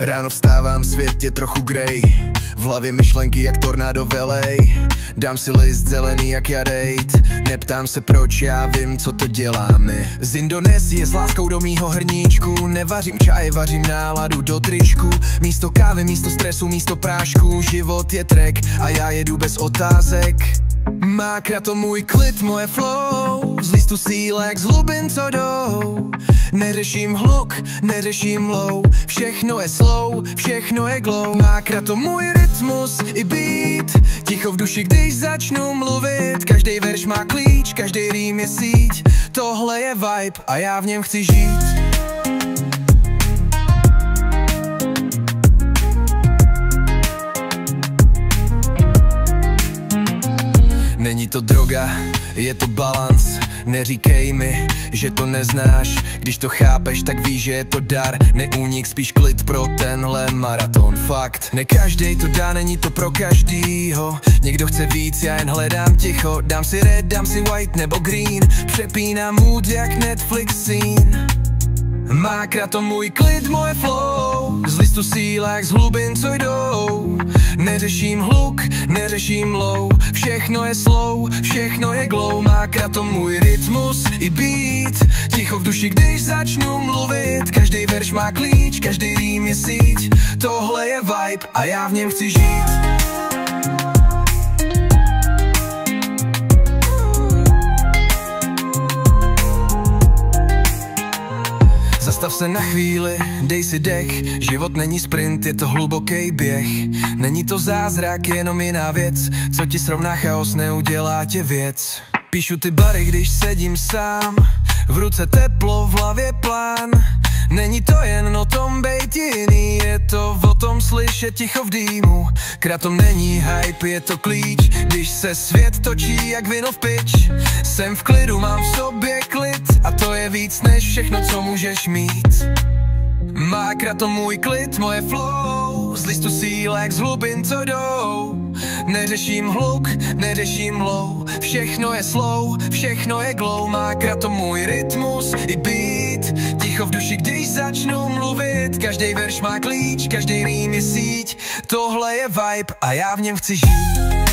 Ráno vstávám, svět je trochu grej, v hlavě myšlenky jak tornádo velej. Dám si list zelený jak jadejt, neptám se proč, já vím, co to děláme. Z Indonésie s láskou do mýho hrníčku, nevařím čaj, vařím náladu do tričku. Místo kávy, místo stresu, místo prášku, život je trek a já jedu bez otázek. Mákra to můj klid, moje flow, z listu sílek, z hlubin co jdou. Neřeším hluk, neřeším low, všechno je slow, všechno je glow. Mákra to můj rytmus i beat, ticho v duši, když začnu mluvit. Každý verš má klíč, každý rým je síť, tohle je vibe a já v něm chci žít. Není to droga, je to balans. Neříkej mi, že to neznáš, když to chápeš, tak víš, že je to dar. Neúnik, spíš klid pro tenhle maraton. Fakt, ne každej to dá, není to pro každýho. Někdo chce víc, já jen hledám ticho. Dám si red, dám si white nebo green, přepínám mood jak Netflix scene. Mákra to můj klid, moje flow, z listu sílek, z hlubin co jdou. Neřeším hluk, neřeším low, všechno je slow, všechno je glow. Mákra to můj rytmus i beat, ticho v duši, když začnu mluvit. Každý verš má klíč, každý rým je síť, tohle je vibe a já v něm chci žít. Zastav se na chvíli, dej si dech. Život není sprint, je to hluboký běh. Není to zázrak, jenom jiná věc. Co ti srovná chaos, neudělá tě věc. Píšu ty bary, když sedím sám, v ruce teplo, v hlavě plán. Není to jen o tom bejt jiný, je to o tom slyšet ticho v dýmu. Kratom není hype, je to klíč, když se svět točí jak vino v pič. Jsem v klidu, mám v sobě klid a to je víc než všechno, co můžeš mít. Mákra to můj klid, moje flow, z listu sílek, z hlubin co jdou. Neřeším hluk, neřeším low, všechno je slow, všechno je glow. Mákra to můj rytmus i beat, ticho v duši, když začnu mluvit. Každý verš má klíč, každý rým je síť, tohle je vibe a já v něm chci žít.